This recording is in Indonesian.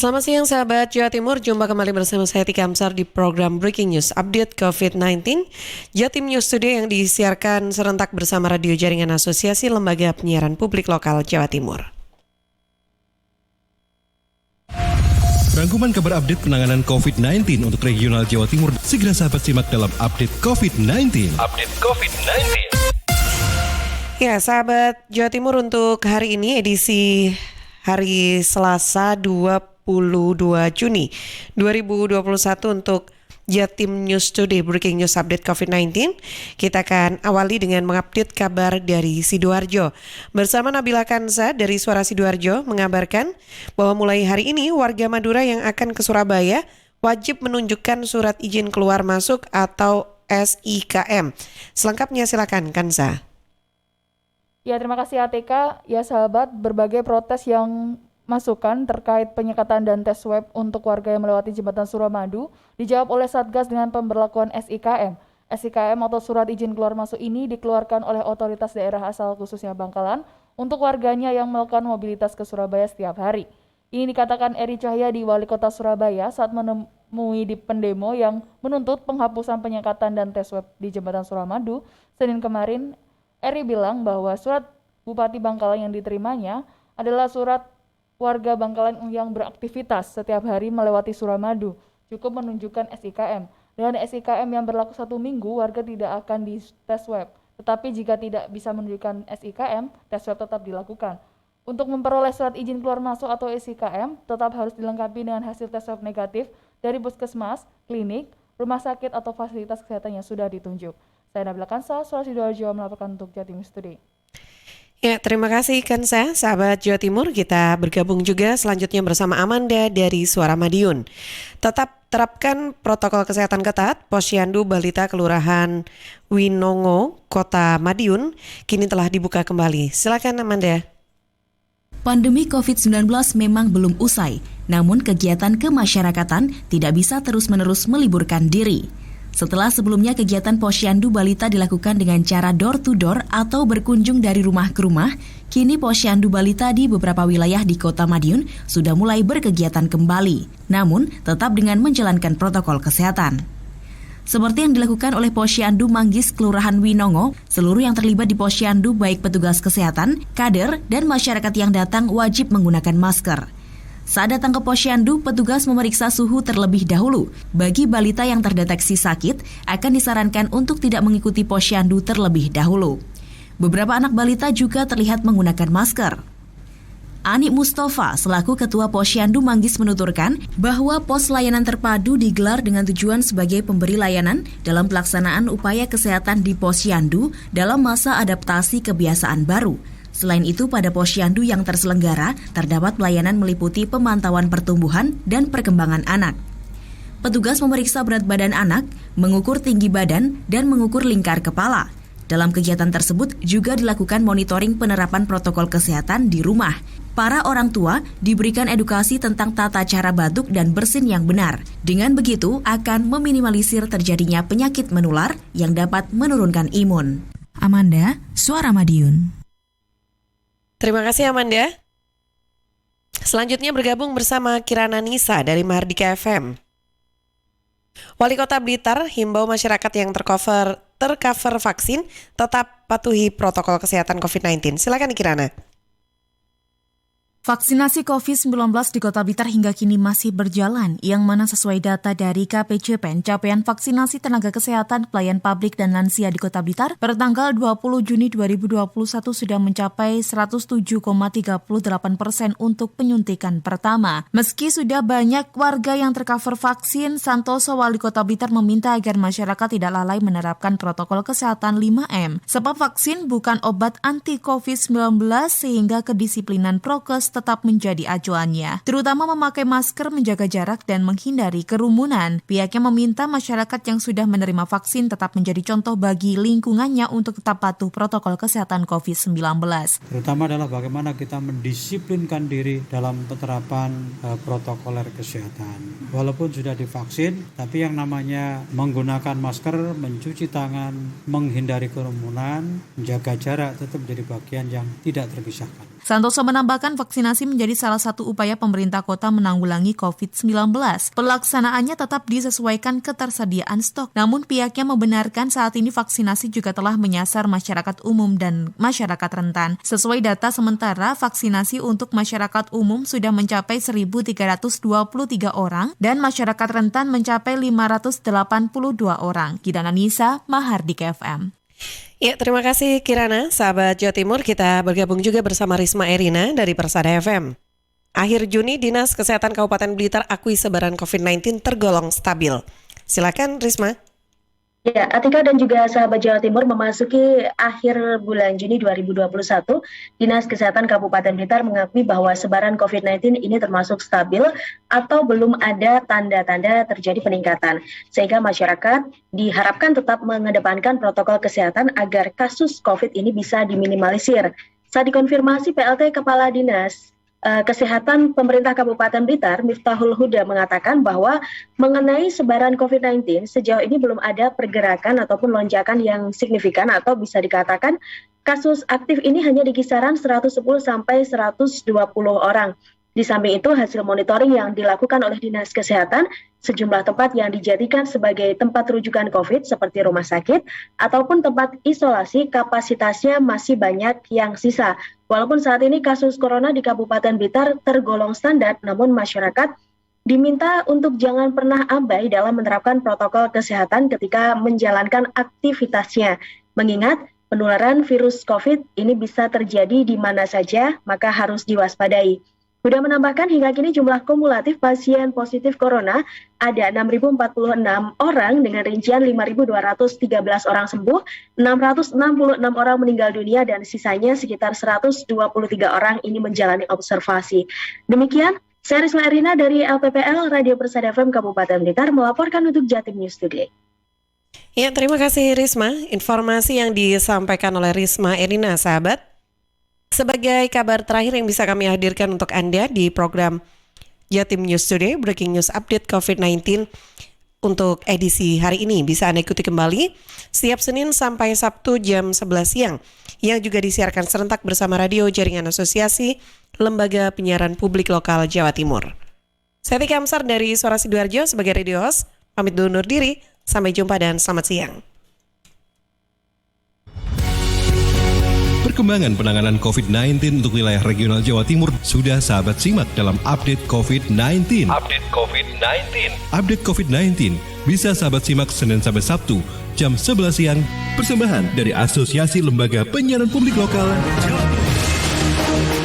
Selamat siang sahabat Jawa Timur, jumpa kembali bersama saya Tika Amsar di program Breaking News Update COVID-19 Jatim News Today yang disiarkan serentak bersama Radio Jaringan Asosiasi Lembaga Penyiaran Publik Lokal Jawa Timur. Rangkuman kabar update penanganan COVID-19 untuk regional Jawa Timur segera sahabat simak dalam Update COVID-19. Ya sahabat Jawa Timur, untuk hari ini edisi hari Selasa 22 Juni 2021 untuk Jatim News Today Breaking News Update COVID-19. Kita akan awali dengan mengupdate kabar dari Sidoarjo. Bersama Nabila Kansa dari Suara Sidoarjo mengabarkan bahwa mulai hari ini warga Madura yang akan ke Surabaya wajib menunjukkan surat izin keluar masuk atau SIKM. Selengkapnya silakan Kansa. Ya, terima kasih ATK. Ya sahabat, berbagai protes yang masukan terkait penyekatan dan tes swab untuk warga yang melewati jembatan Suramadu dijawab oleh Satgas dengan pemberlakuan SIKM. SIKM atau surat izin keluar masuk ini dikeluarkan oleh otoritas daerah asal khususnya Bangkalan untuk warganya yang melakukan mobilitas ke Surabaya setiap hari. Ini dikatakan Eri Cahyadi, Wali Kota Surabaya, saat menemui di pendemo yang menuntut penghapusan penyekatan dan tes swab di jembatan Suramadu Senin kemarin. Eri bilang bahwa surat Bupati Bangkalan yang diterimanya adalah surat warga Bangkalan yang beraktivitas setiap hari melewati Suramadu, cukup menunjukkan SIKM. Dengan SIKM yang berlaku 1 minggu, warga tidak akan dites swab. Tetapi jika tidak bisa menunjukkan SIKM, tes swab tetap dilakukan. Untuk memperoleh surat izin keluar masuk atau SIKM, tetap harus dilengkapi dengan hasil tes swab negatif dari puskesmas, klinik, rumah sakit atau fasilitas kesehatan yang sudah ditunjuk. Saya Nabila Kansa, Suara Sidoarjo melaporkan untuk Jatim News Today. Ya, terima kasih Kansa. Sahabat Jawa Timur, kita bergabung juga selanjutnya bersama Amanda dari Suara Madiun. Tetap terapkan protokol kesehatan ketat. Posyandu Balita Kelurahan Winongo, Kota Madiun, kini telah dibuka kembali. Silakan Amanda. Pandemi COVID-19 memang belum usai, namun kegiatan kemasyarakatan tidak bisa terus-menerus meliburkan diri. Setelah sebelumnya kegiatan Posyandu Balita dilakukan dengan cara door-to-door atau berkunjung dari rumah ke rumah, kini Posyandu Balita di beberapa wilayah di Kota Madiun sudah mulai berkegiatan kembali, namun tetap dengan menjalankan protokol kesehatan. Seperti yang dilakukan oleh Posyandu Manggis Kelurahan Winongo, seluruh yang terlibat di Posyandu baik petugas kesehatan, kader, dan masyarakat yang datang wajib menggunakan masker. Saat datang ke Posyandu, petugas memeriksa suhu terlebih dahulu. Bagi balita yang terdeteksi sakit, akan disarankan untuk tidak mengikuti Posyandu terlebih dahulu. Beberapa anak balita juga terlihat menggunakan masker. Ani Mustafa selaku Ketua Posyandu Manggis menuturkan bahwa pos layanan terpadu digelar dengan tujuan sebagai pemberi layanan dalam pelaksanaan upaya kesehatan di Posyandu dalam masa adaptasi kebiasaan baru. Selain itu, pada Posyandu yang terselenggara, terdapat pelayanan meliputi pemantauan pertumbuhan dan perkembangan anak. Petugas memeriksa berat badan anak, mengukur tinggi badan, dan mengukur lingkar kepala. Dalam kegiatan tersebut juga dilakukan monitoring penerapan protokol kesehatan di rumah. Para orang tua diberikan edukasi tentang tata cara batuk dan bersin yang benar. Dengan begitu, akan meminimalisir terjadinya penyakit menular yang dapat menurunkan imun. Amanda, Suara Madiun. Terima kasih Amanda. Selanjutnya bergabung bersama Kirana Nisa dari Mahardika FM. Wali Kota Blitar himbau masyarakat yang tercover vaksin tetap patuhi protokol kesehatan COVID-19. Silakan Kirana. Vaksinasi COVID-19 di Kota Blitar hingga kini masih berjalan, yang mana sesuai data dari KPCPEN, capaian vaksinasi tenaga kesehatan, pelayan publik dan lansia di Kota Blitar pada tanggal 20 Juni 2021 sudah mencapai 107,38% untuk penyuntikan pertama. Meski sudah banyak warga yang tercover vaksin, Santoso Wali Kota Blitar meminta agar masyarakat tidak lalai menerapkan protokol kesehatan 5M. Sebab vaksin bukan obat anti COVID-19 sehingga kedisiplinan prokes tetap menjadi acuannya, terutama memakai masker, menjaga jarak, dan menghindari kerumunan. Pihaknya meminta masyarakat yang sudah menerima vaksin tetap menjadi contoh bagi lingkungannya untuk tetap patuh protokol kesehatan COVID-19. Terutama adalah bagaimana kita mendisiplinkan diri dalam penerapan protokoler kesehatan. Walaupun sudah divaksin, tapi yang namanya menggunakan masker, mencuci tangan, menghindari kerumunan, menjaga jarak tetap menjadi bagian yang tidak terpisahkan. Santoso menambahkan vaksinasi vaksinasi menjadi salah satu upaya pemerintah kota menanggulangi COVID-19. Pelaksanaannya tetap disesuaikan ketersediaan stok. Namun pihaknya membenarkan saat ini vaksinasi juga telah menyasar masyarakat umum dan masyarakat rentan. Sesuai data sementara, vaksinasi untuk masyarakat umum sudah mencapai 1.323 orang dan masyarakat rentan mencapai 582 orang. Kirana Nisa, Mahardika FM. Ya, terima kasih Kirana. Sahabat Jawa Timur, kita bergabung juga bersama Risma Erina dari Persada FM. Akhir Juni, Dinas Kesehatan Kabupaten Blitar akui sebaran COVID-19 tergolong stabil. Silakan Risma. Ya, Atika dan juga sahabat Jawa Timur, memasuki akhir bulan Juni 2021, Dinas Kesehatan Kabupaten Blitar mengakui bahwa sebaran COVID-19 ini termasuk stabil atau belum ada tanda-tanda terjadi peningkatan. Sehingga masyarakat diharapkan tetap mengedepankan protokol kesehatan agar kasus COVID ini bisa diminimalisir. Saat dikonfirmasi PLT Kepala Dinas Kesehatan Pemerintah Kabupaten Blitar, Miftahul Huda, mengatakan bahwa mengenai sebaran COVID-19 sejauh ini belum ada pergerakan ataupun lonjakan yang signifikan, atau bisa dikatakan kasus aktif ini hanya di kisaran 110 sampai 120 orang. Di samping itu, hasil monitoring yang dilakukan oleh Dinas Kesehatan, sejumlah tempat yang dijadikan sebagai tempat rujukan COVID seperti rumah sakit ataupun tempat isolasi, kapasitasnya masih banyak yang sisa. Walaupun saat ini kasus corona di Kabupaten Blitar tergolong standar, namun masyarakat diminta untuk jangan pernah abai dalam menerapkan protokol kesehatan ketika menjalankan aktivitasnya. Mengingat penularan virus COVID ini bisa terjadi di mana saja, maka harus diwaspadai. Sudah menambahkan hingga kini jumlah kumulatif pasien positif corona ada 6.046 orang dengan rincian 5.213 orang sembuh, 666 orang meninggal dunia, dan sisanya sekitar 123 orang ini menjalani observasi. Demikian, saya Risma Erina dari LPPL Radio Persada FM Kabupaten Blitar melaporkan untuk Jatim News Today. Ya, terima kasih Risma. Informasi yang disampaikan oleh Risma Erina, sahabat. Sebagai kabar terakhir yang bisa kami hadirkan untuk Anda di program Jatim News Today, Breaking News Update COVID-19 untuk edisi hari ini bisa Anda ikuti kembali setiap Senin sampai Sabtu jam 11 siang, yang juga disiarkan serentak bersama Radio Jaringan Asosiasi Lembaga Penyiaran Publik Lokal Jawa Timur. Saya Tika Amsar dari Suara Sidoarjo sebagai radio host, pamit undur diri, sampai jumpa dan selamat siang. Perkembangan penanganan COVID-19 untuk wilayah regional Jawa Timur sudah sahabat simak dalam Update COVID-19. Update COVID-19 bisa sahabat simak Senin sampai Sabtu jam 11 siang. Persembahan dari Asosiasi Lembaga Penyiaran Publik Lokal Jawa Timur.